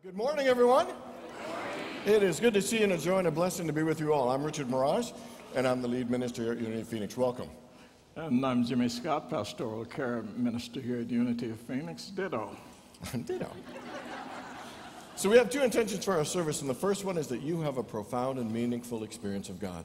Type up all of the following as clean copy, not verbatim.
Good morning, everyone. It is good to see you and a joy and a blessing to be with you all. I'm Richard Mirage, and I'm the lead minister here at Unity of Phoenix. Welcome. And I'm Jimmy Scott, pastoral care minister here at Unity of Phoenix. Ditto. Ditto. So we have two intentions for our service, and the first one is that you have a profound and meaningful experience of God.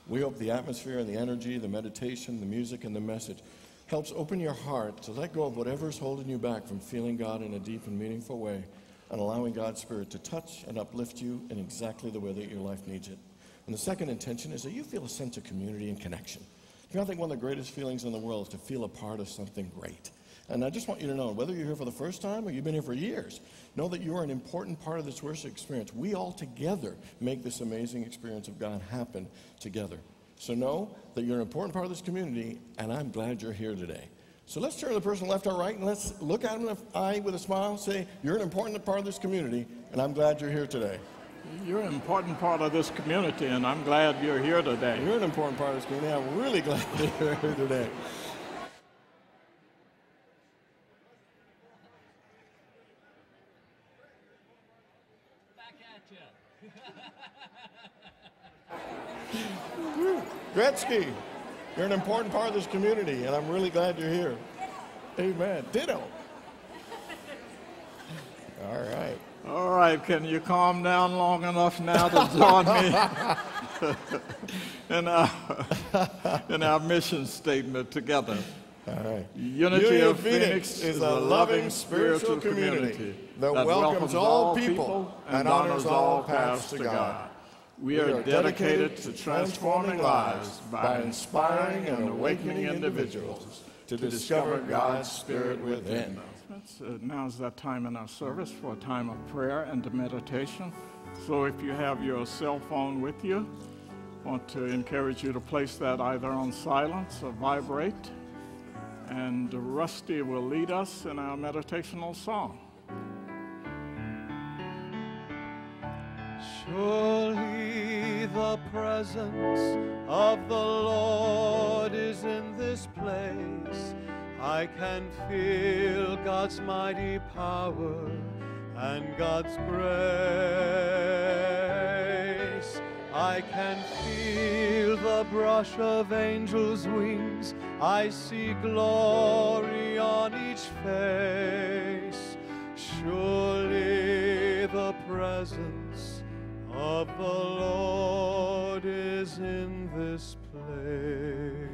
We hope the atmosphere and the energy, the meditation, the music, and the message helps open your heart to let go of whatever's holding you back from feeling God in a deep and meaningful way and allowing God's Spirit to touch and uplift you in exactly the way that your life needs it. And the second intention is that you feel a sense of community and connection. I think one of the greatest feelings in the world is to feel a part of something great. And I just want you to know, whether you're here for the first time or you've been here for years, know that you are an important part of this worship experience. We all together make this amazing experience of God happen together. So know that you're an important part of this community, and I'm glad you're here today. So let's turn to the person left or right, and let's look at them in the eye with a smile, say, you're an important part of this community, and I'm glad you're here today. You're an important part of this community, and I'm glad you're here today. You're an important part of this community. I'm really glad that you're here today. Gretzky, you're an important part of this community, and I'm really glad you're here. Amen. Ditto. All right. All right, can you calm down long enough now to join me in our mission statement together? All right. Unity of Phoenix is a loving spiritual community that welcomes all people and honors all paths to God. We are dedicated to transforming lives by inspiring and awakening individuals to discover God's Spirit within. Now is that time in our service for a time of prayer and to meditation. So if you have your cell phone with you, I want to encourage you to place that either on silence or vibrate. And Rusty will lead us in our meditational song. Surely the presence of the Lord is in this place. I can feel God's mighty power and God's grace. I can feel the brush of angels' wings. I see glory on each face. Surely the presence of the Lord is in this place.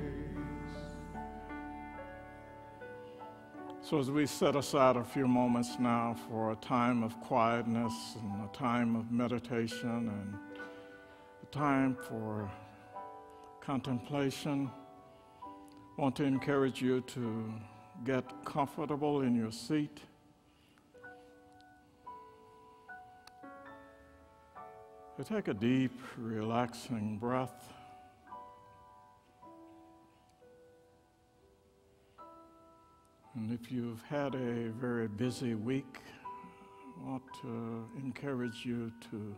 So as we set aside a few moments now for a time of quietness and a time of meditation and a time for contemplation, I want to encourage you to get comfortable in your seat. Take a deep, relaxing breath. And if you've had a very busy week, I want to encourage you to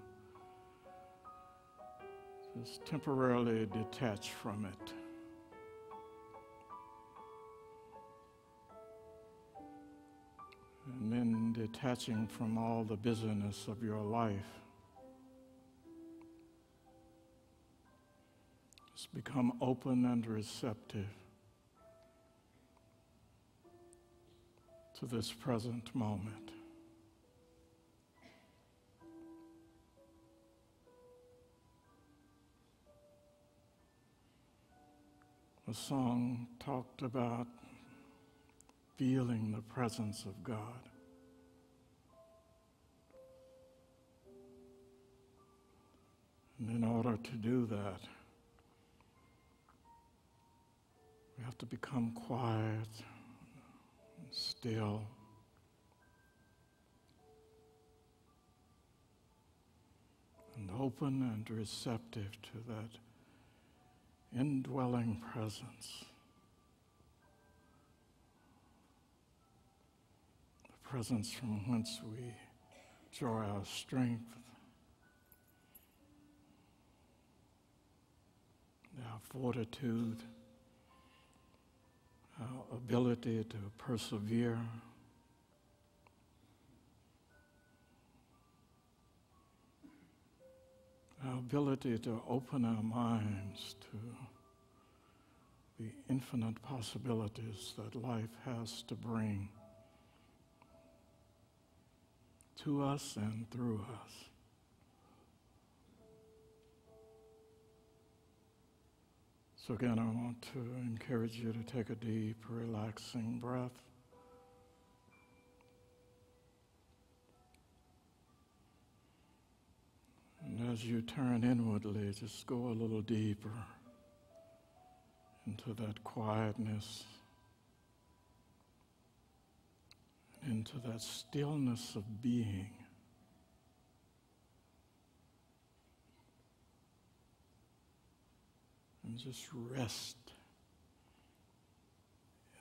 just temporarily detach from it. And then detaching from all the busyness of your life, just become open and receptive to this present moment. The song talked about feeling the presence of God. And in order to do that, we have to become quiet, still, and open and receptive to that indwelling presence. The presence from whence we draw our strength, our fortitude, our ability to persevere, ability to open our minds to the infinite possibilities that life has to bring to us and through us. So again, I want to encourage you to take a deep, relaxing breath. And as you turn inwardly, just go a little deeper into that quietness, into that stillness of being. And just rest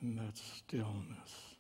in that stillness.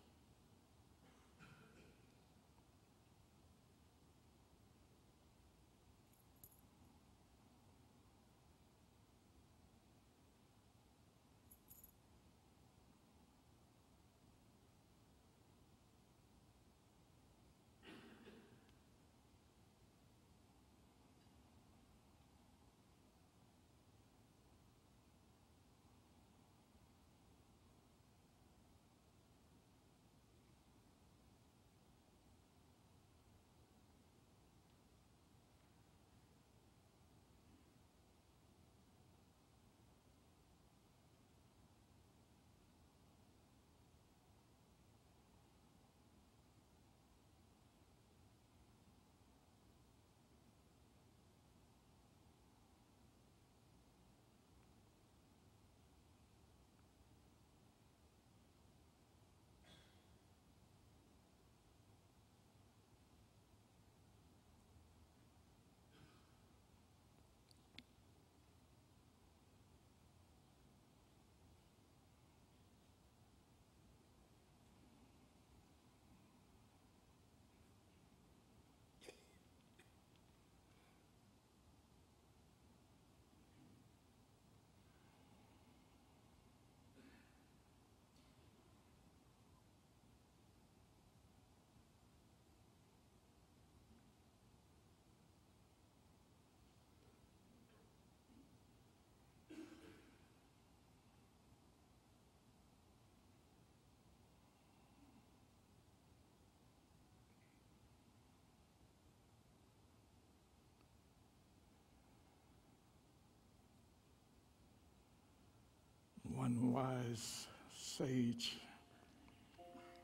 One wise sage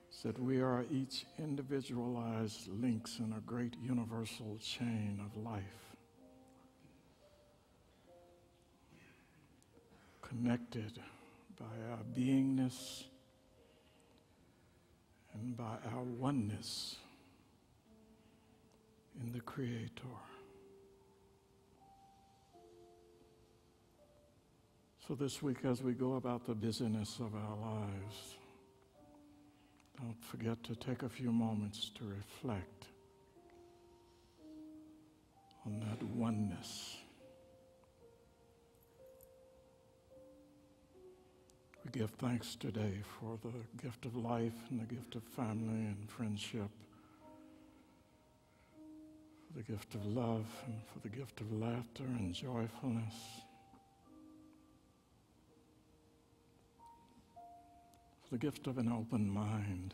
said, "We are each individualized links in a great universal chain of life, connected by our beingness and by our oneness in the Creator." So this week, as we go about the busyness of our lives, don't forget to take a few moments to reflect on that oneness. We give thanks today for the gift of life and the gift of family and friendship, for the gift of love and for the gift of laughter and joyfulness. The gift of an open mind.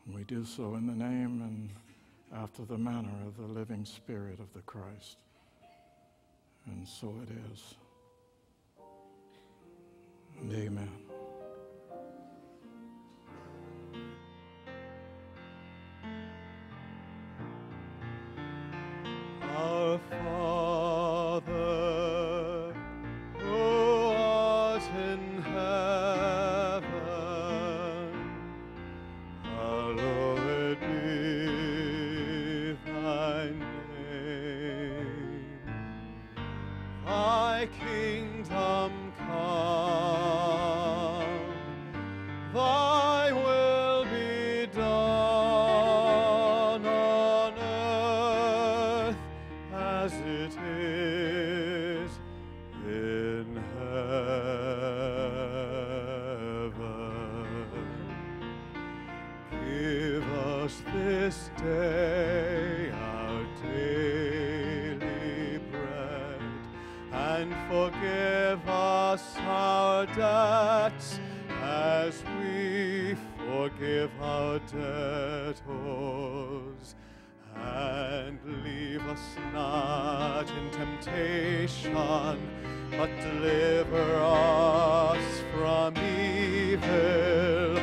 And we do so in the name and after the manner of the living Spirit of the Christ. And so it is. And amen. Our Father, in heaven, hallowed be thy name. Thy kingdom come, thy will be done on earth as it is in heaven. Give us this day our daily bread, and forgive us our debts as we forgive our debtors. And leave us not in temptation, but deliver us from evil.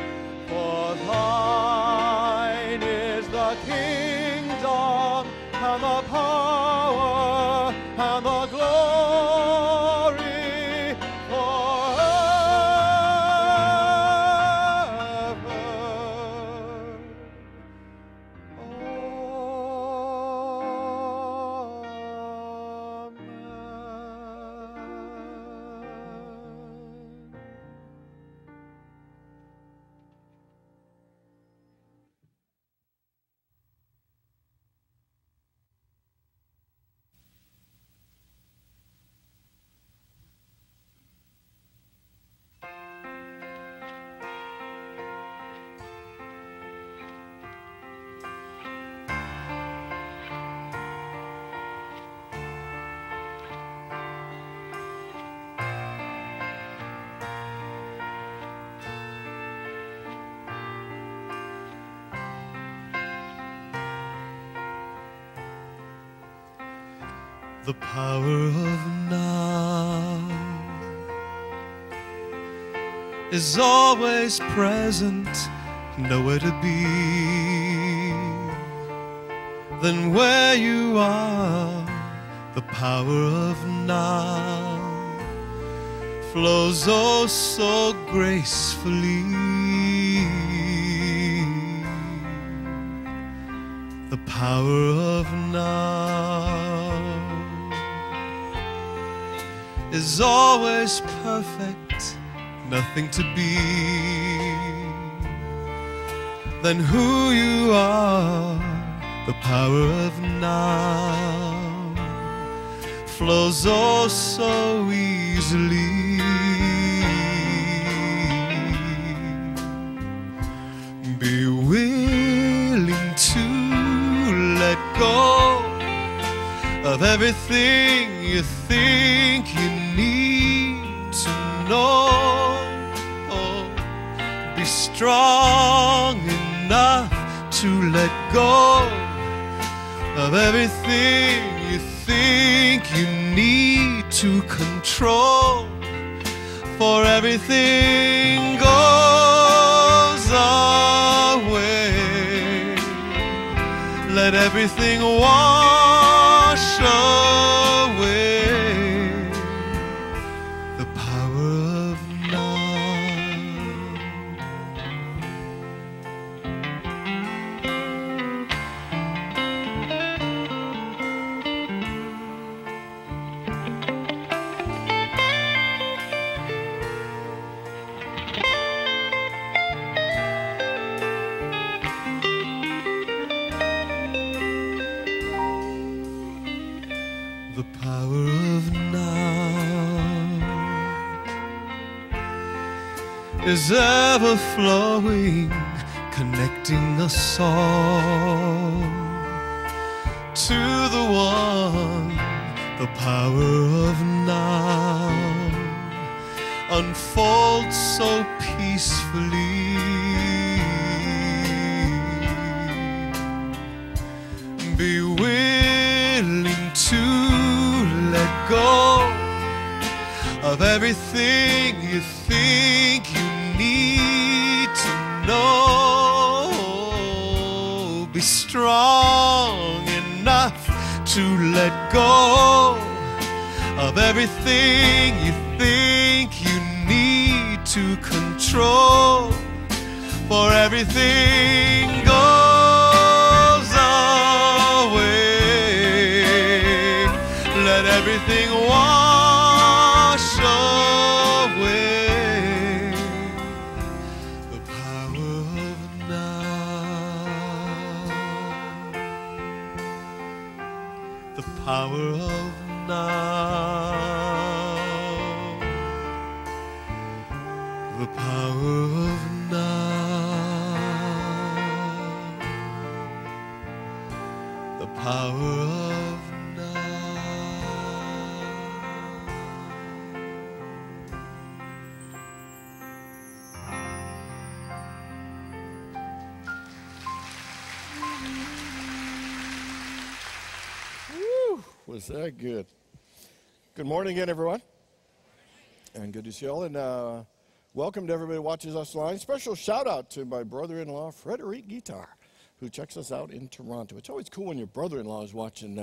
For thine is the kingdom, and the power, and the glory, forever. The power of now is always present, nowhere to be than where you are. The power of now flows oh so gracefully. The power of now is always perfect, nothing to be than who you are. The power of now flows oh so easily. Be willing to let go of everything you think you need to know. Be strong enough to let go of everything you think you need to control. For everything goes away. Let everything wash away. The power of now. The power of now is ever flowing, connecting us all to the one. The power of now unfolds so peacefully. Be willing to let go of everything you think you need to know. Be strong enough to let go of everything you think you need to control. For everything goes away. Let everything wash away. The power of now. The power of now. The power of now. The power of now. Woo, was that good? Good morning again, everyone. And good to see you all. And welcome to everybody who watches us live. Special shout out to my brother-in-law, Frederic Guitar, who checks us out in Toronto. It's always cool when your brother-in-law is watching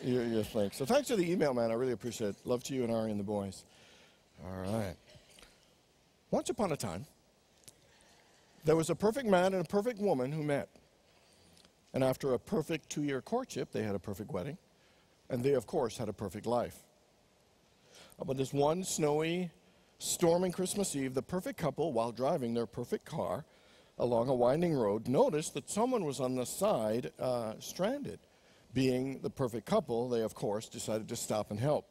your thing. So thanks for the email, man. I really appreciate it. Love to you and Ari and the boys. All right. Once upon a time, there was a perfect man and a perfect woman who met. And after a perfect 2-year courtship, they had a perfect wedding. And they, of course, had a perfect life. But this one snowy, storming Christmas Eve, the perfect couple, while driving their perfect car along a winding road, noticed that someone was on the side stranded. Being the perfect couple, they, of course, decided to stop and help.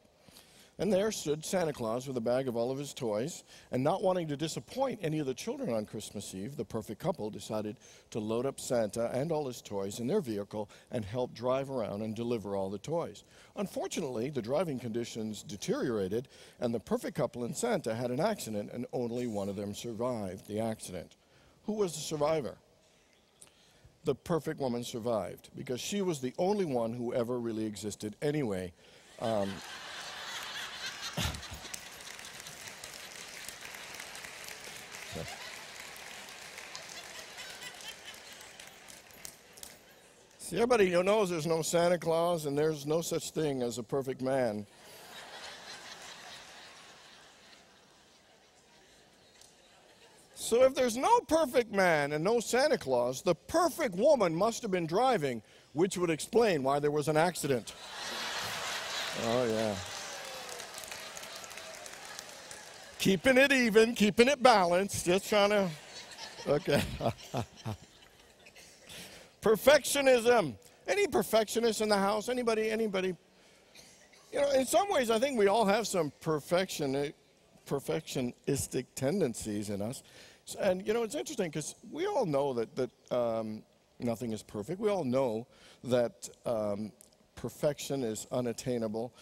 And there stood Santa Claus with a bag of all of his toys, and not wanting to disappoint any of the children on Christmas Eve, the perfect couple decided to load up Santa and all his toys in their vehicle and help drive around and deliver all the toys. Unfortunately, the driving conditions deteriorated, and the perfect couple and Santa had an accident, and only one of them survived the accident. Who was the survivor? The perfect woman survived, because she was the only one who ever really existed anyway. See, everybody knows there's no Santa Claus and there's no such thing as a perfect man. So if there's no perfect man and no Santa Claus, the perfect woman must have been driving, which would explain why there was an accident. Oh, yeah. Keeping it even, keeping it balanced, just trying to, okay. Perfectionism. Any perfectionists in the house? Anybody? You know, in some ways, I think we all have some perfectionistic tendencies in us. And, you know, it's interesting because we all know that nothing is perfect. We all know that perfection is unattainable.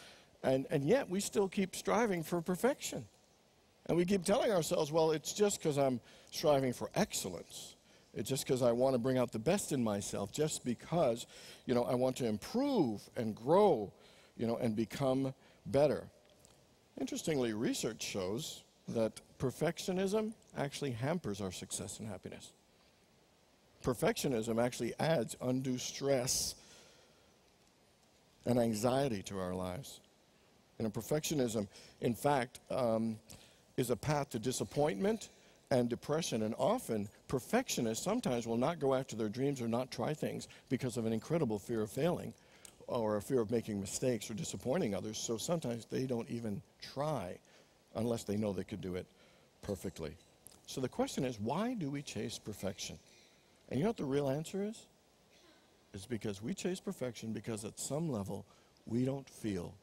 And yet we still keep striving for perfection. And we keep telling ourselves, well, it's just because I'm striving for excellence. It's just because I want to bring out the best in myself, just because, you know, I want to improve and grow, you know, and become better. Interestingly, research shows that perfectionism actually hampers our success and happiness. Perfectionism actually adds undue stress and anxiety to our lives. You know, perfectionism, in fact, is a path to disappointment and depression, and often perfectionists sometimes will not go after their dreams or not try things because of an incredible fear of failing or a fear of making mistakes or disappointing others, so sometimes they don't even try unless they know they could do it perfectly. So the question is, why do we chase perfection? And you know what the real answer is? It's because we chase perfection because at some level we don't feel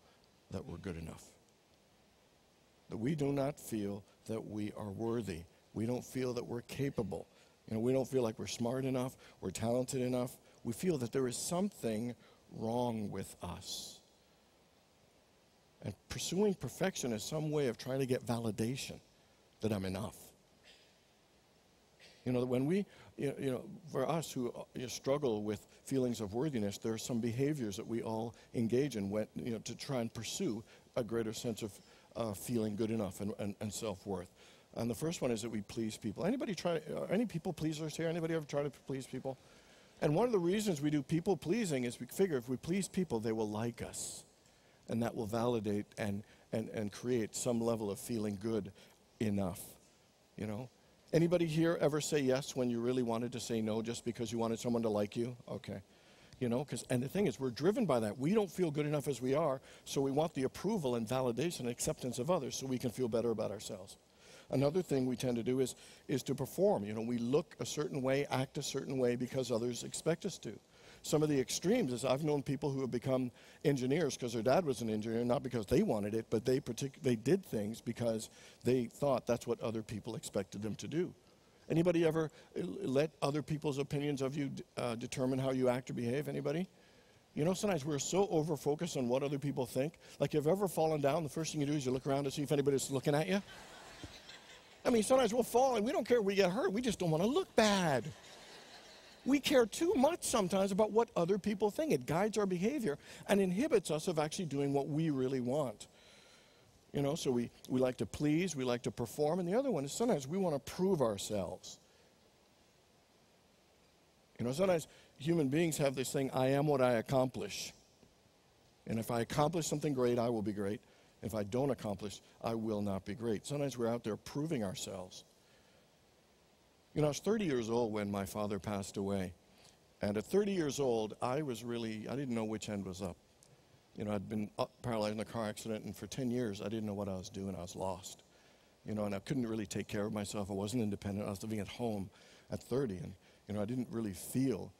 that we're good enough. That we do not feel that we are worthy. We don't feel that we're capable. You know, we don't feel like we're smart enough, we're talented enough. We feel that there is something wrong with us. And pursuing perfection is some way of trying to get validation that I'm enough. You know, when we, you know, for us who struggle with feelings of worthiness, there are some behaviors that we all engage in when, you know, to try and pursue a greater sense of feeling good enough and self-worth. And the first one is that we please people. Anybody try, any people pleasers here? Anybody ever try to please people? And one of the reasons we do people pleasing is we figure if we please people, they will like us. And that will validate and create some level of feeling good enough, you know? Anybody here ever say yes when you really wanted to say no just because you wanted someone to like you? Okay. You know, and the thing is, we're driven by that. We don't feel good enough as we are, so we want the approval and validation and acceptance of others so we can feel better about ourselves. Another thing we tend to do is to perform. You know, we look a certain way, act a certain way because others expect us to. Some of the extremes is I've known people who have become engineers because their dad was an engineer, not because they wanted it, but they did things because they thought that's what other people expected them to do. Anybody ever let other people's opinions of you determine how you act or behave? Anybody? You know, sometimes we're so over-focused on what other people think. Like, if you've ever fallen down, the first thing you do is you look around to see if anybody's looking at you. I mean, sometimes we'll fall and we don't care if we get hurt. We just don't want to look bad. We care too much sometimes about what other people think. It guides our behavior and inhibits us of actually doing what we really want. You know, so we like to please, we like to perform, and the other one is sometimes we want to prove ourselves. You know, sometimes human beings have this thing, I am what I accomplish. And if I accomplish something great, I will be great. If I don't accomplish, I will not be great. Sometimes we're out there proving ourselves. You know, I was 30 years old when my father passed away. And at 30 years old, I didn't know which end was up. You know, I'd been paralyzed in a car accident, and for 10 years, I didn't know what I was doing. I was lost. You know, and I couldn't really take care of myself. I wasn't independent. I was living at home at 30, and, you know, I didn't really feel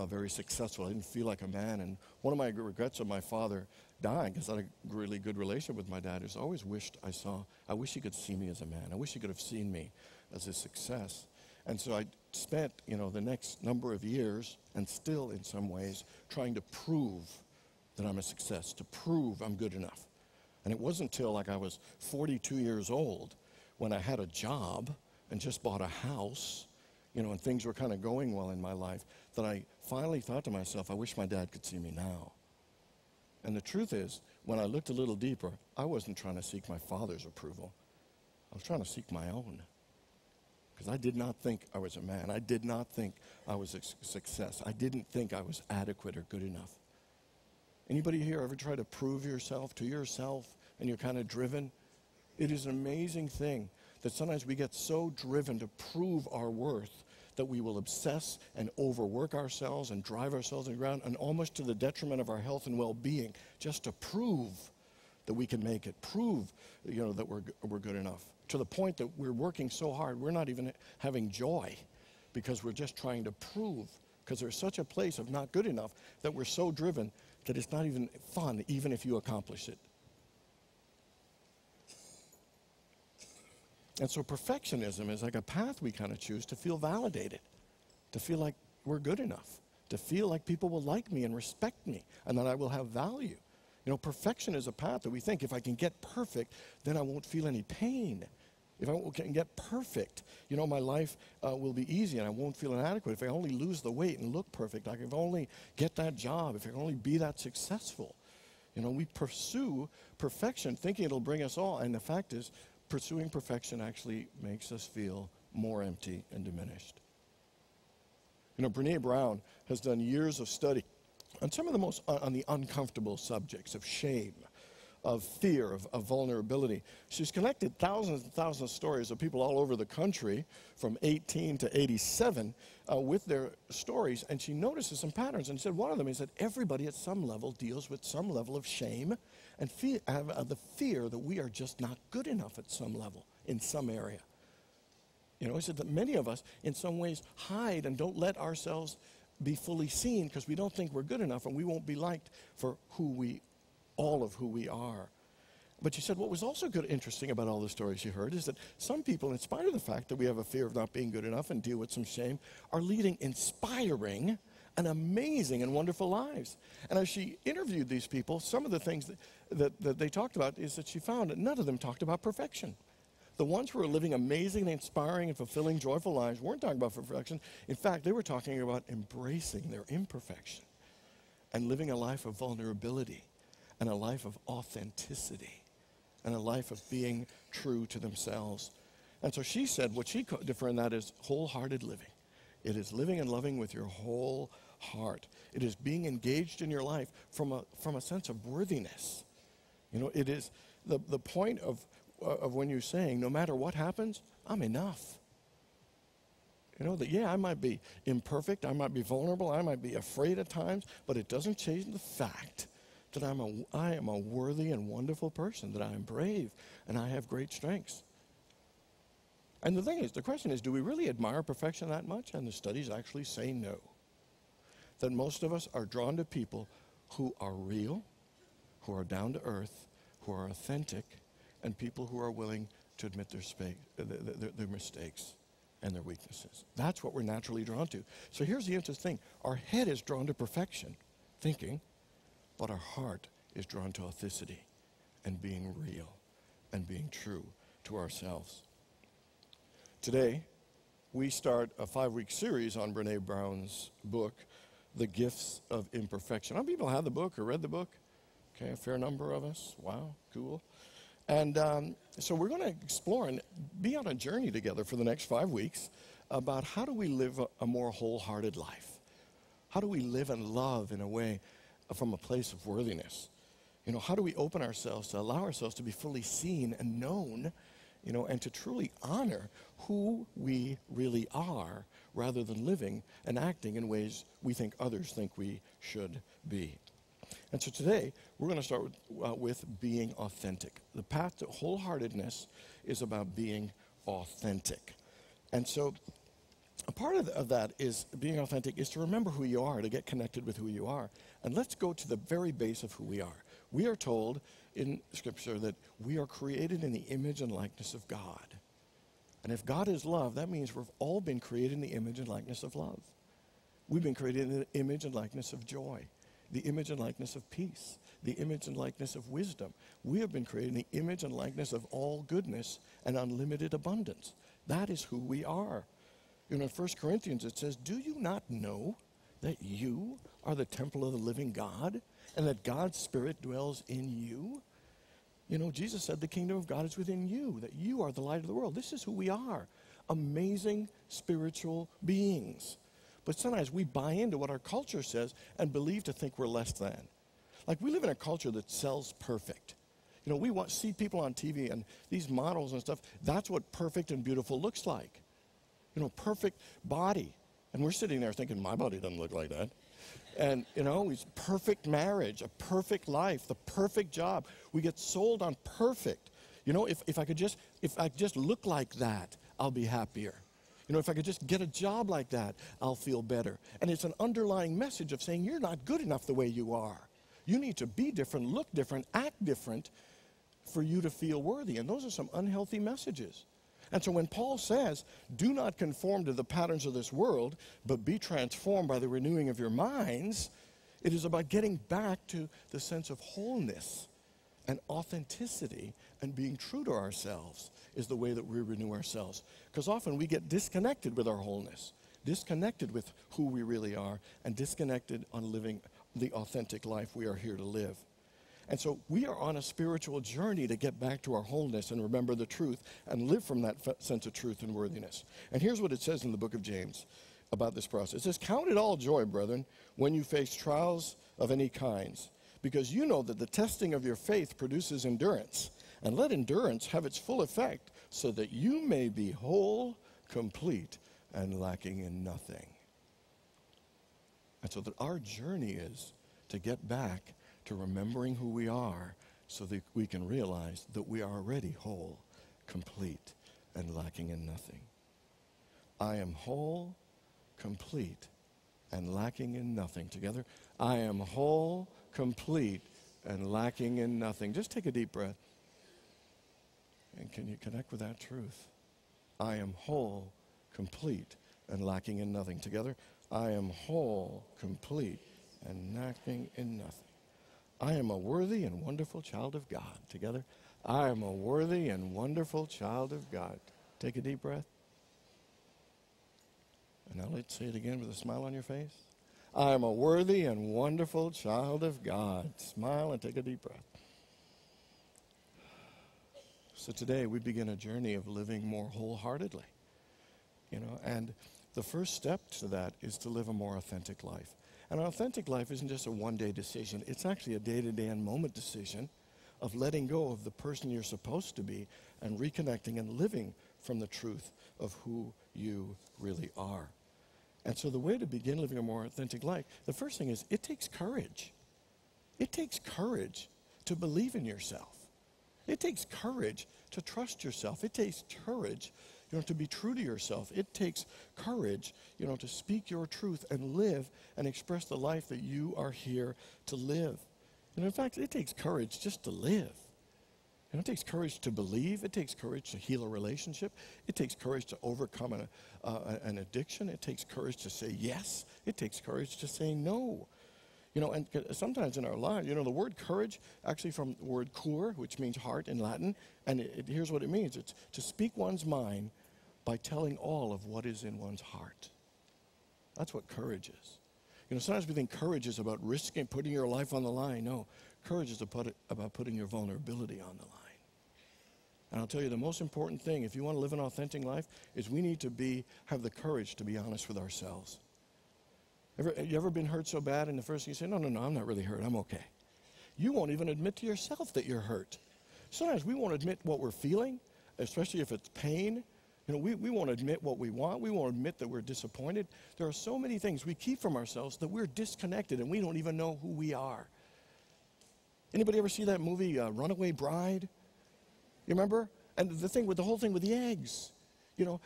very successful. I didn't feel like a man. And one of my regrets of my father dying, because I had a really good relationship with my dad, is I always wished I wish he could see me as a man. I wish he could have seen me as a success. And so I spent, you know, the next number of years, and still in some ways, trying to prove that I'm a success, to prove I'm good enough. And it wasn't until like I was 42 years old when I had a job and just bought a house, you know, and things were kind of going well in my life, that I finally thought to myself, I wish my dad could see me now. And the truth is, when I looked a little deeper, I wasn't trying to seek my father's approval. I was trying to seek my own. Because I did not think I was a man. I did not think I was a success. I didn't think I was adequate or good enough. Anybody here ever try to prove yourself to yourself and you're kind of driven? It is an amazing thing that sometimes we get so driven to prove our worth that we will obsess and overwork ourselves and drive ourselves in the ground, and almost to the detriment of our health and well-being, just to prove that we can make it, prove, you know, that we're good enough. To the point that we're working so hard, we're not even having joy because we're just trying to prove, because there's such a place of not good enough that we're so driven that it's not even fun, even if you accomplish it. And so perfectionism is like a path we kind of choose to feel validated, to feel like we're good enough, to feel like people will like me and respect me, and that I will have value. You know, perfection is a path that we think if I can get perfect, then I won't feel any pain. If I can get perfect, you know, my life will be easy and I won't feel inadequate. If I only lose the weight and look perfect, I can only get that job, if I can only be that successful. You know, we pursue perfection thinking it'll bring us all, and the fact is, pursuing perfection actually makes us feel more empty and diminished. You know, Brené Brown has done years of study on some of the most on the uncomfortable subjects of shame, of fear, of vulnerability. She's collected thousands and thousands of stories of people all over the country from 18 to 87 with their stories, and she notices some patterns. And she said one of them is that everybody at some level deals with some level of shame and the fear that we are just not good enough at some level, in some area. You know, he said that many of us in some ways hide and don't let ourselves be fully seen because we don't think we're good enough and we won't be liked for all of who we are. But she said what was also interesting about all the stories she heard is that some people, in spite of the fact that we have a fear of not being good enough and deal with some shame, are leading inspiring and amazing and wonderful lives. And as she interviewed these people, some of the things that they talked about is that she found that none of them talked about perfection. The ones who were living amazing, inspiring, and fulfilling, joyful lives weren't talking about perfection. In fact, they were talking about embracing their imperfection and living a life of vulnerability and a life of authenticity and a life of being true to themselves. And so she said what she defined that as wholehearted living. It is living and loving with your whole heart. It is being engaged in your life from a sense of worthiness. You know, it is the point of when you're saying, no matter what happens, I'm enough. You know, that yeah, I might be imperfect, I might be vulnerable, I might be afraid at times, but it doesn't change the fact that I am a worthy and wonderful person, that I am brave and I have great strengths. And the question is, do we really admire perfection that much? And the studies actually say no. That most of us are drawn to people who are real, who are down to earth, who are authentic, and people who are willing to admit their mistakes and their weaknesses. That's what we're naturally drawn to. So here's the interesting thing. Our head is drawn to perfection, thinking, but our heart is drawn to authenticity and being real and being true to ourselves. Today, we start a 5-week series on Brené Brown's book, The Gifts of Imperfection. How many people have the book or read the book? Okay, a fair number of us. Wow, cool. And so we're going to explore and be on a journey together for the next 5 weeks about how do we live a more wholehearted life? How do we live and love in a way from a place of worthiness? You know, how do we open ourselves to allow ourselves to be fully seen and known, you know, and to truly honor who we really are rather than living and acting in ways we think others think we should be? And so today, we're going to start with being authentic. The path to wholeheartedness is about being authentic. And so a part of that is being authentic is to remember who you are, to get connected with who you are. And let's go to the very base of who we are. We are told in Scripture that we are created in the image and likeness of God. And if God is love, that means we've all been created in the image and likeness of love. We've been created in the image and likeness of joy, the image and likeness of peace, the image and likeness of wisdom. We have been created in the image and likeness of all goodness and unlimited abundance. That is who we are. You know, in 1 Corinthians it says, do you not know that you are the temple of the living God and that God's Spirit dwells in you? You know, Jesus said the kingdom of God is within you, that you are the light of the world. This is who we are, amazing spiritual beings. But sometimes we buy into what our culture says and believe to think we're less than. Like we live in a culture that sells perfect. You know, we see people on TV and these models and stuff, that's what perfect and beautiful looks like. You know, perfect body. And we're sitting there thinking, my body doesn't look like that. And, you know, it's perfect marriage, a perfect life, the perfect job. We get sold on perfect. You know, if I just look like that, I'll be happier. You know, if I could just get a job like that, I'll feel better. And it's an underlying message of saying you're not good enough the way you are. You need to be different, look different, act different for you to feel worthy. And those are some unhealthy messages. And so when Paul says, do not conform to the patterns of this world, but be transformed by the renewing of your minds, it is about getting back to the sense of wholeness and authenticity and being true to ourselves is the way that we renew ourselves. Because often we get disconnected with our wholeness, disconnected with who we really are, and disconnected on living the authentic life we are here to live. And so we are on a spiritual journey to get back to our wholeness and remember the truth and live from that sense of truth and worthiness. And here's what it says in the book of James about this process. It says, count it all joy, brethren, when you face trials of any kinds, because you know that the testing of your faith produces endurance. And let endurance have its full effect so that you may be whole, complete, and lacking in nothing. And so that our journey is to get back to remembering who we are so that we can realize that we are already whole, complete, and lacking in nothing. I am whole, complete, and lacking in nothing. Together, I am whole, complete, and lacking in nothing. Just take a deep breath. And can you connect with that truth? I am whole, complete, and lacking in nothing. Together, I am whole, complete, and lacking in nothing. I am a worthy and wonderful child of God. Together, I am a worthy and wonderful child of God. Take a deep breath. And now let's say it again with a smile on your face. I am a worthy and wonderful child of God. Smile and take a deep breath. So today we begin a journey of living more wholeheartedly. You know, and the first step to that is to live a more authentic life. An authentic life isn't just a one-day decision. It's actually a day-to-day and moment decision of letting go of the person you're supposed to be and reconnecting and living from the truth of who you really are. And so the way to begin living a more authentic life, the first thing is it takes courage. It takes courage to believe in yourself. It takes courage to trust yourself. It takes courage, to be true to yourself. It takes courage, to speak your truth and live and express the life that you are here to live. And in fact, it takes courage just to live. It takes courage to believe. It takes courage to heal a relationship. It takes courage to overcome an addiction. It takes courage to say yes. It takes courage to say no. And sometimes in our lives, the word courage, actually from the word cor, which means heart in Latin, and here's what it means. It's to speak one's mind by telling all of what is in one's heart. That's what courage is. Sometimes we think courage is about risking, putting your life on the line. No, courage is about putting your vulnerability on the line. And I'll tell you, the most important thing, if you want to live an authentic life, is we need to have the courage to be honest with ourselves. You ever been hurt so bad, and the first thing you say, no, I'm not really hurt, I'm okay. You won't even admit to yourself that you're hurt. Sometimes we won't admit what we're feeling, especially if it's pain. We won't admit what we want. We won't admit that we're disappointed. There are so many things we keep from ourselves that we're disconnected, and we don't even know who we are. Anybody ever see that movie, Runaway Bride? You remember? And the whole thing with the eggs.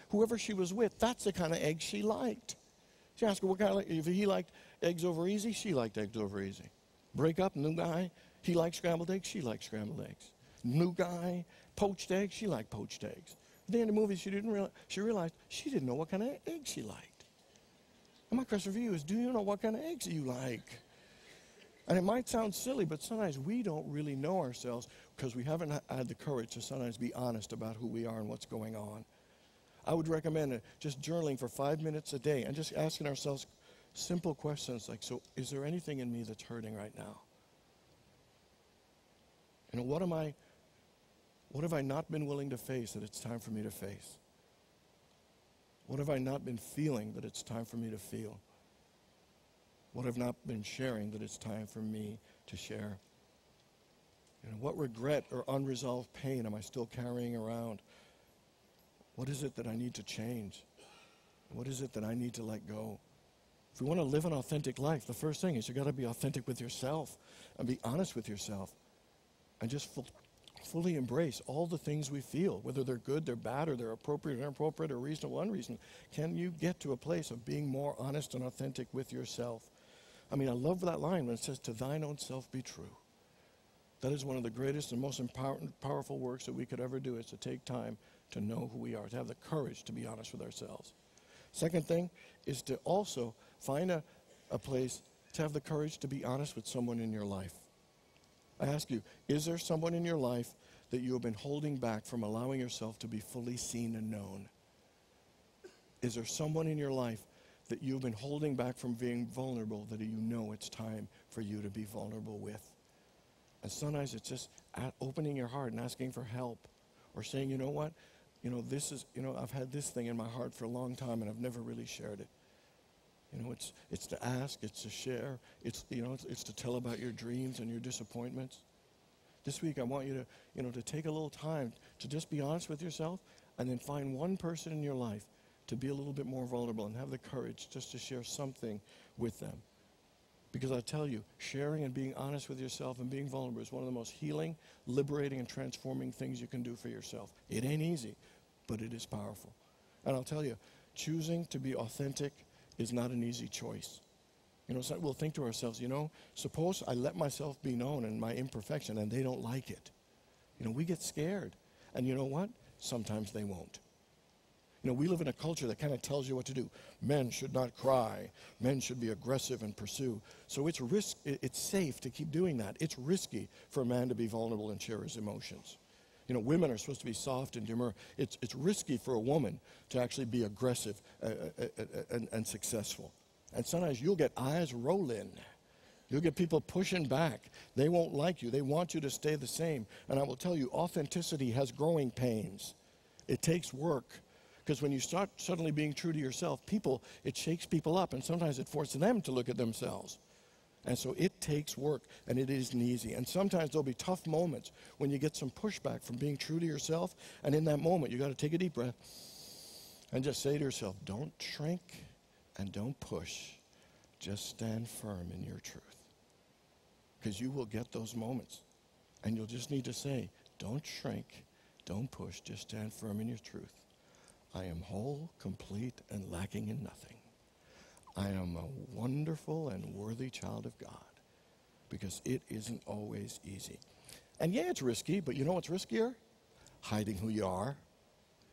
Whoever she was with, that's the kind of egg she liked. She asked her what kind of, if he liked eggs over easy, she liked eggs over easy. Break up, new guy, he liked scrambled eggs, she liked scrambled eggs. New guy, poached eggs, she liked poached eggs. At the end of the movie, she realized she didn't know what kind of eggs she liked. And my question for you is, do you know what kind of eggs you like? And it might sound silly, but sometimes we don't really know ourselves because we haven't had the courage to sometimes be honest about who we are and what's going on. I would recommend just journaling for 5 minutes a day and just asking ourselves simple questions like, so is there anything in me that's hurting right now? What have I not been willing to face that it's time for me to face? What have I not been feeling that it's time for me to feel? What have not been sharing that it's time for me to share? What regret or unresolved pain am I still carrying around? What is it that I need to change? What is it that I need to let go? If we want to live an authentic life, the first thing is you got to be authentic with yourself and be honest with yourself and just fully embrace all the things we feel, whether they're good, they're bad, or they're appropriate or inappropriate, or reasonable, unreasonable. Can you get to a place of being more honest and authentic with yourself? I love that line when it says, to thine own self be true. That is one of the greatest and most powerful works that we could ever do, is to take time to know who we are, to have the courage to be honest with ourselves. Second thing is to also find a place to have the courage to be honest with someone in your life. I ask you, is there someone in your life that you have been holding back from allowing yourself to be fully seen and known? Is there someone in your life that you've been holding back from being vulnerable that you know it's time for you to be vulnerable with? And sometimes it's just opening your heart and asking for help, or saying, you know what, this is, I've had this thing in my heart for a long time and I've never really shared it. It's to ask, it's to share, it's to tell about your dreams and your disappointments. This week I want you to take a little time to just be honest with yourself, and then find one person in your life to be a little bit more vulnerable and have the courage just to share something with them. Because I tell you, sharing and being honest with yourself and being vulnerable is one of the most healing, liberating, and transforming things you can do for yourself. It ain't easy, but it is powerful. And I'll tell you, choosing to be authentic is not an easy choice. So we'll think to ourselves, suppose I let myself be known in my imperfection and they don't like it. We get scared. And you know what? Sometimes they won't. We live in a culture that kind of tells you what to do. Men should not cry. Men should be aggressive and pursue. So it's safe to keep doing that. It's risky for a man to be vulnerable and share his emotions. Women are supposed to be soft and demure. It's risky for a woman to actually be aggressive and successful. And sometimes you'll get eyes rolling. You'll get people pushing back. They won't like you. They want you to stay the same. And I will tell you, authenticity has growing pains. It takes work. Because when you start suddenly being true to yourself, it shakes people up, and sometimes it forces them to look at themselves. And so it takes work, and it isn't easy. And sometimes there'll be tough moments when you get some pushback from being true to yourself, and in that moment, you got to take a deep breath and just say to yourself, don't shrink and don't push. Just stand firm in your truth. Because you will get those moments, and you'll just need to say, don't shrink, don't push, just stand firm in your truth. I am whole, complete, and lacking in nothing. I am a wonderful and worthy child of God, because it isn't always easy. And yeah, it's risky, but you know what's riskier? Hiding who you are.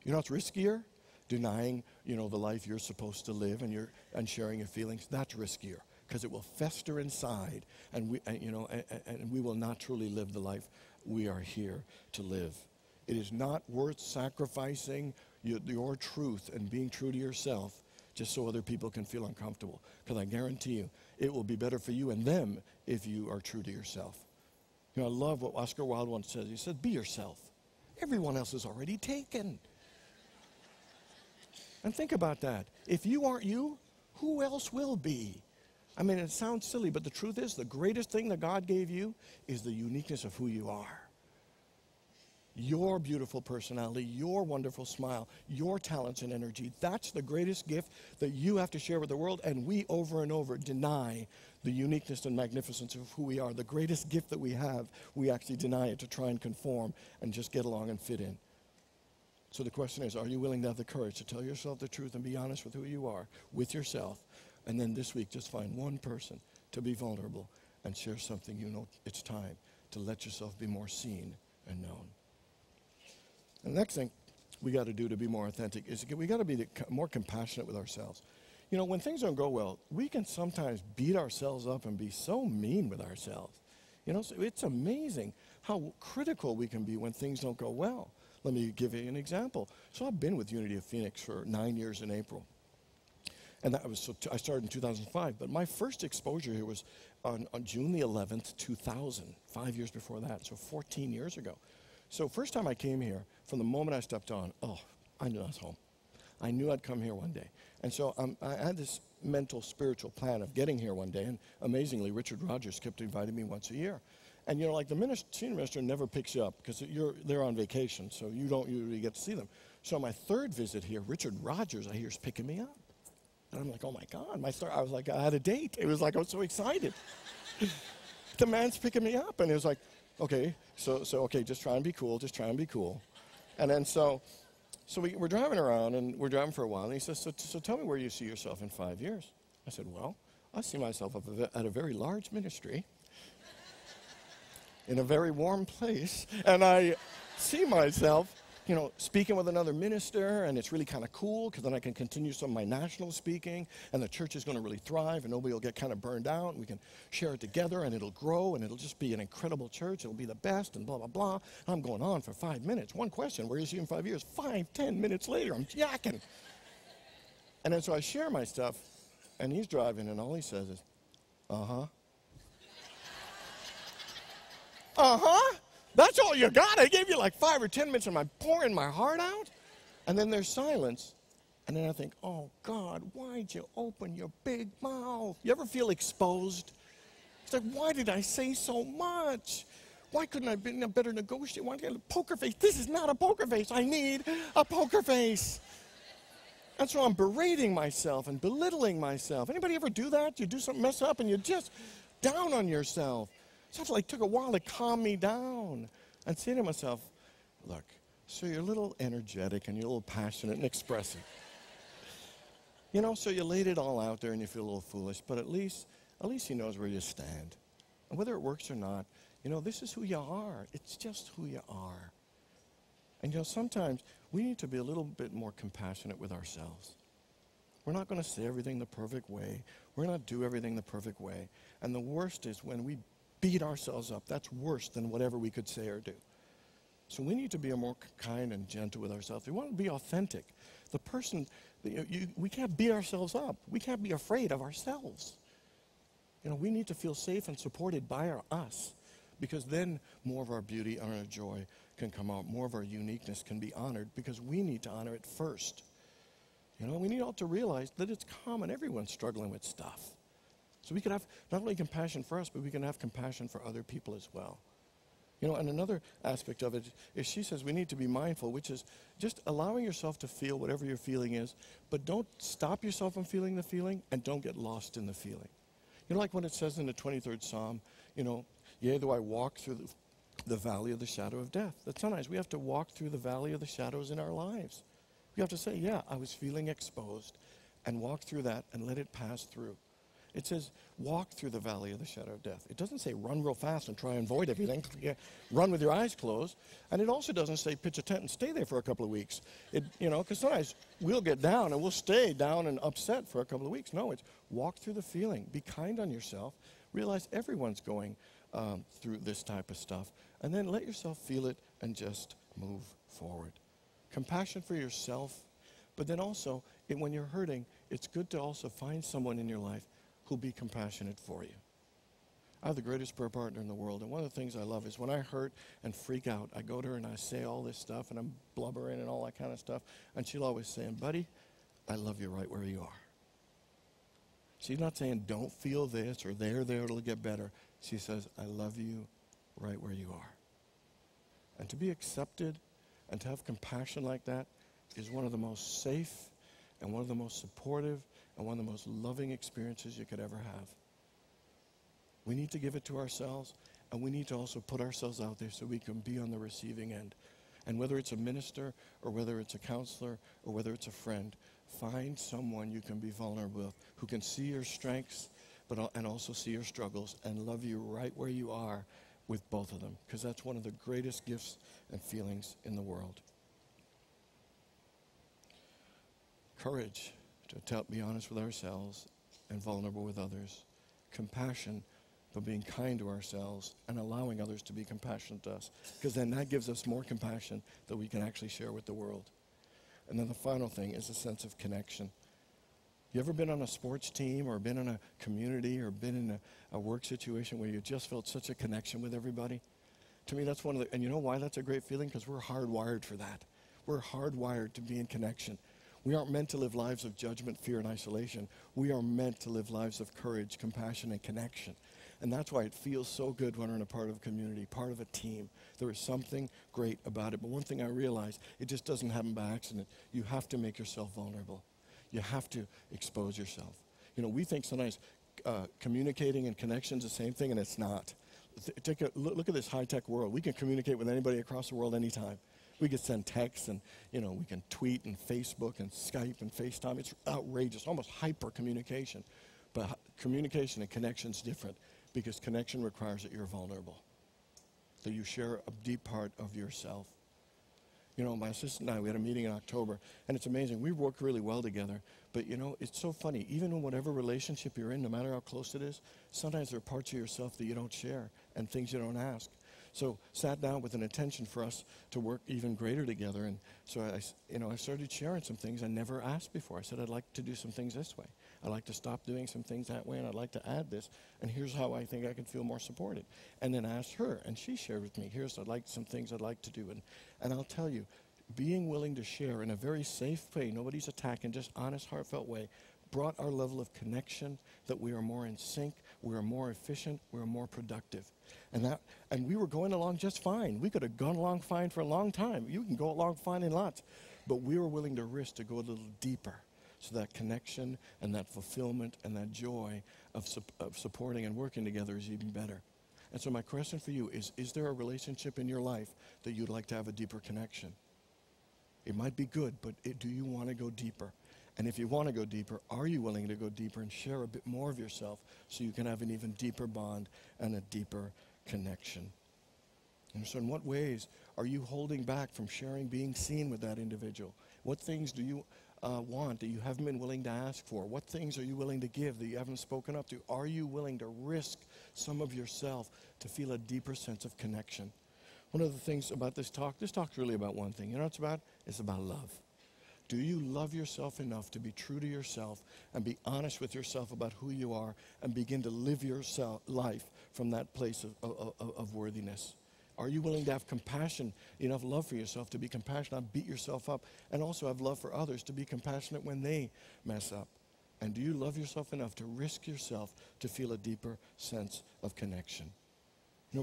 You know what's riskier? Denying, the life you're supposed to live and sharing your feelings. That's riskier. because it will fester inside, and we will not truly live the life we are here to live. It is not worth sacrificing your truth and being true to yourself just so other people can feel uncomfortable. Because I guarantee you, it will be better for you and them if you are true to yourself. I love what Oscar Wilde once said. He said, be yourself. Everyone else is already taken. And think about that. If you aren't you, who else will be? I mean, it sounds silly, but the truth is, the greatest thing that God gave you is the uniqueness of who you are. Your beautiful personality, your wonderful smile, your talents and energy. That's the greatest gift that you have to share with the world, and we over and over deny the uniqueness and magnificence of who we are. The greatest gift that we have, we actually deny it to try and conform and just get along and fit in. So the question is, are you willing to have the courage to tell yourself the truth and be honest with who you are, with yourself, and then this week just find one person to be vulnerable and share something you know it's time to let yourself be more seen and known. And the next thing we got to do to be more authentic is we got to be more compassionate with ourselves. When things don't go well, we can sometimes beat ourselves up and be so mean with ourselves. So it's amazing how critical we can be when things don't go well. Let me give you an example. So I've been with Unity of Phoenix for 9 years in April. And I started in 2005, but my first exposure here was on June the 11th, 2000, 5 years before that, so 14 years ago. So first time I came here, from the moment I stepped on, I knew I was home. I knew I'd come here one day. And so I had this mental, spiritual plan of getting here one day, and amazingly, Richard Rogers kept inviting me once a year. And the senior minister never picks you up because they're on vacation, so you don't usually get to see them. So my third visit here, Richard Rogers, I hear, is picking me up. And I'm like, oh my God, I was like, I had a date. It was like, I was so excited. The man's picking me up, and it was like, okay, so okay, just try and be cool, And then so we're driving around, and we're driving for a while, and he says, so tell me where you see yourself in 5 years. I said, well, I see myself at a very large ministry in a very warm place, and I see myself, speaking with another minister, and it's really kind of cool because then I can continue some of my national speaking, and the church is going to really thrive, and nobody will get kind of burned out, and we can share it together, and it'll grow, and it'll just be an incredible church. It'll be the best, and blah, blah, blah. I'm going on for 5 minutes. One question, where is he in 5 years? 10 minutes later, I'm yakking. And then so I share my stuff, and he's driving, and all he says is, uh-huh. Uh-huh. That's all you got? I gave you like 5 or 10 minutes of my pouring my heart out? And then there's silence. And then I think, oh, God, why'd you open your big mouth? You ever feel exposed? It's like, why did I say so much? Why couldn't I have been a better negotiator? Why did I get a poker face? This is not a poker face. I need a poker face. And so I'm berating myself and belittling myself. Anybody ever do that? You do something, mess up, and you're just down on yourself. So it took a while to calm me down and say to myself, look, so you're a little energetic and you're a little passionate and expressive. So you laid it all out there and you feel a little foolish, but at least he knows where you stand. And whether it works or not, this is who you are. It's just who you are. And sometimes we need to be a little bit more compassionate with ourselves. We're not going to say everything the perfect way. We're not do everything the perfect way. And the worst is when we beat ourselves up. That's worse than whatever we could say or do. So we need to be more kind and gentle with ourselves. We want to be authentic. We can't beat ourselves up. We can't be afraid of ourselves. We need to feel safe and supported by us, because then more of our beauty and our joy can come out. More of our uniqueness can be honored, because we need to honor it first. We need all to realize that it's common. Everyone's struggling with stuff. So we can have not only compassion for us, but we can have compassion for other people as well. And another aspect of it is she says we need to be mindful, which is just allowing yourself to feel whatever your feeling is, but don't stop yourself from feeling the feeling, and don't get lost in the feeling. Like when it says in the 23rd Psalm, yea, though I walk through the valley of the shadow of death. That's so nice. We have to walk through the valley of the shadows in our lives. We have to say, yeah, I was feeling exposed, and walk through that and let it pass through. It says, walk through the valley of the shadow of death. It doesn't say run real fast and try and avoid everything. Run with your eyes closed. And it also doesn't say pitch a tent and stay there for a couple of weeks. Because sometimes we'll get down and we'll stay down and upset for a couple of weeks. No, it's walk through the feeling. Be kind on yourself. Realize everyone's going through this type of stuff. And then let yourself feel it and just move forward. Compassion for yourself. But then also, when you're hurting, it's good to also find someone in your life who'll be compassionate for you. I have the greatest prayer partner in the world, and one of the things I love is when I hurt and freak out, I go to her and I say all this stuff, and I'm blubbering and all that kind of stuff, and she'll always say, buddy, I love you right where you are. She's not saying don't feel this or there, it'll get better. She says, I love you right where you are. And to be accepted and to have compassion like that is one of the most safe and one of the most supportive and one of the most loving experiences you could ever have. We need to give it to ourselves, and we need to also put ourselves out there so we can be on the receiving end. And whether it's a minister or whether it's a counselor or whether it's a friend, find someone you can be vulnerable with who can see your strengths and also see your struggles and love you right where you are with both of them, because that's one of the greatest gifts and feelings in the world. Courage to be honest with ourselves and vulnerable with others. Compassion for being kind to ourselves and allowing others to be compassionate to us, because then that gives us more compassion that we can actually share with the world. And then the final thing is a sense of connection. You ever been on a sports team or been in a community or been in a work situation where you just felt such a connection with everybody? To me, that's one of the, and you know why that's a great feeling? Because we're hardwired for that. We're hardwired to be in connection. We aren't meant to live lives of judgment, fear, and isolation. We are meant to live lives of courage, compassion, and connection. And that's why it feels so good when we're in a part of a community, part of a team. There is something great about it. But one thing I realize, it just doesn't happen by accident. You have to make yourself vulnerable. You have to expose yourself. You know, we think sometimes communicating and connection's the same thing, and it's not. Take a look at this high-tech world. We can communicate with anybody across the world anytime. We can send texts and, we can tweet and Facebook and Skype and FaceTime. It's outrageous, almost hyper communication. But communication and connection's different, because connection requires that you're vulnerable, that you share a deep part of yourself. My assistant and I, we had a meeting in October, and it's amazing. We work really well together, but it's so funny. Even in whatever relationship you're in, no matter how close it is, sometimes there are parts of yourself that you don't share and things you don't ask. So sat down with an intention for us to work even greater together, and so I started sharing some things I never asked before. I said, I'd like to do some things this way. I'd like to stop doing some things that way, and I'd like to add this, and here's how I think I can feel more supported. And then I asked her, and she shared with me, some things I'd like to do. And I'll tell you, being willing to share in a very safe way, nobody's attacking, just honest, heartfelt way, brought our level of connection, that we are more in sync, we are more efficient, we are more productive. And we were going along just fine. We could have gone along fine for a long time. You can go along fine in lots. But we were willing to risk to go a little deeper, so that connection and that fulfillment and that joy of supporting and working together is even better. And so my question for you is there a relationship in your life that you'd like to have a deeper connection? It might be good, but do you want to go deeper? And if you want to go deeper, are you willing to go deeper and share a bit more of yourself so you can have an even deeper bond and a deeper connection? And so in what ways are you holding back from sharing, being seen with that individual? What things do you want that you haven't been willing to ask for? What things are you willing to give that you haven't spoken up to? Are you willing to risk some of yourself to feel a deeper sense of connection? One of the things about this talk's really about one thing. You know what it's about? It's about love. Do you love yourself enough to be true to yourself and be honest with yourself about who you are and begin to live your life from that place of worthiness? Are you willing to have compassion, enough love for yourself to be compassionate, not beat yourself up, and also have love for others to be compassionate when they mess up? And do you love yourself enough to risk yourself to feel a deeper sense of connection?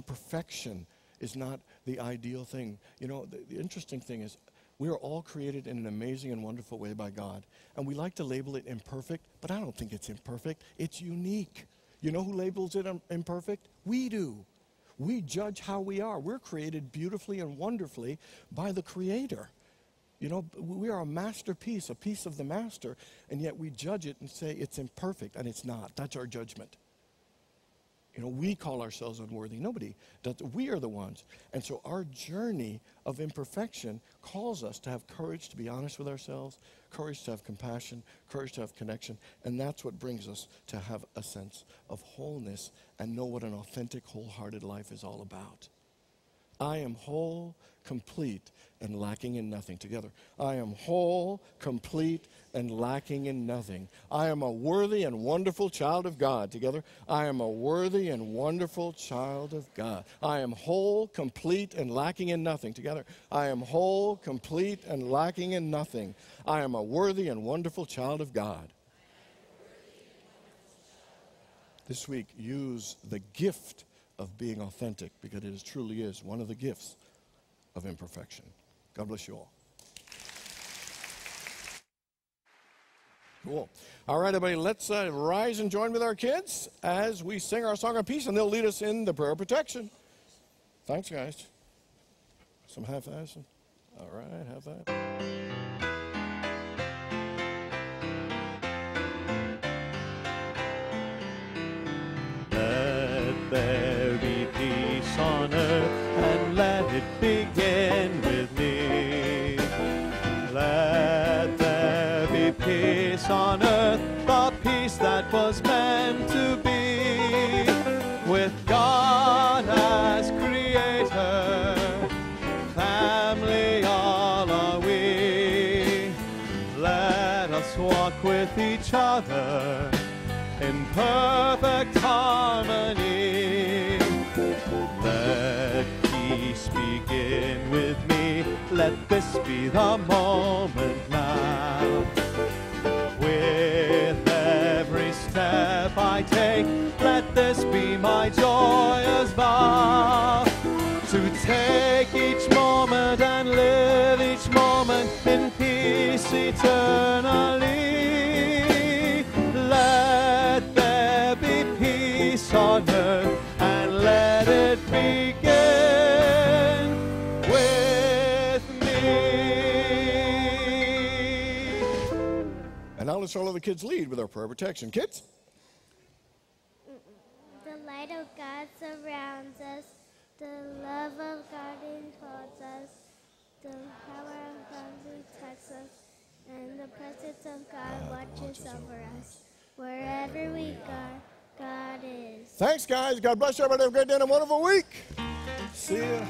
Perfection is not the ideal thing. The interesting thing is, we are all created in an amazing and wonderful way by God. And we like to label it imperfect, but I don't think it's imperfect. It's unique. You know who labels it imperfect? We do. We judge how we are. We're created beautifully and wonderfully by the Creator. You know, we are a masterpiece, a piece of the master, and yet we judge it and say it's imperfect, and it's not. That's our judgment. You know, we call ourselves unworthy. Nobody does. We are the ones. And so our journey of imperfection calls us to have courage to be honest with ourselves, courage to have compassion, courage to have connection, and that's what brings us to have a sense of wholeness and know what an authentic, wholehearted life is all about. I am whole, complete, and lacking in nothing. Together. I am whole, complete, and lacking in nothing. I am a worthy and wonderful child of God. Together. I am a worthy and wonderful child of God. I am whole, complete, and lacking in nothing. Together. I am whole, complete, and lacking in nothing. I am a worthy and wonderful child of God. This week, use the gift of being authentic, because it truly is one of the gifts of imperfection. God bless you all. Cool. All right, everybody, let's rise and join with our kids as we sing our song of peace, and they'll lead us in the prayer of protection. Thanks, guys. Some half-ass. All right, half-ass. There be peace on earth, and let it begin with me. Let there be peace on earth, the peace that was meant to be. With God as creator, family all are we. Let us walk with each other in perfect harmony. Let peace begin with me. Let this be the moment now. With every step I take, let this be my joyous vow. To take each moment and live each moment in peace eternally. Let there be peace on earth, and let it begin with me. And now let's all of the kids lead with our prayer of protection. Kids? The light of God surrounds us. The love of God enfolds us. The power of God protects us. And the presence of God watches over us. Wherever we go, God is. Thanks, guys. God bless you. Everybody have a great day and a wonderful week. See ya.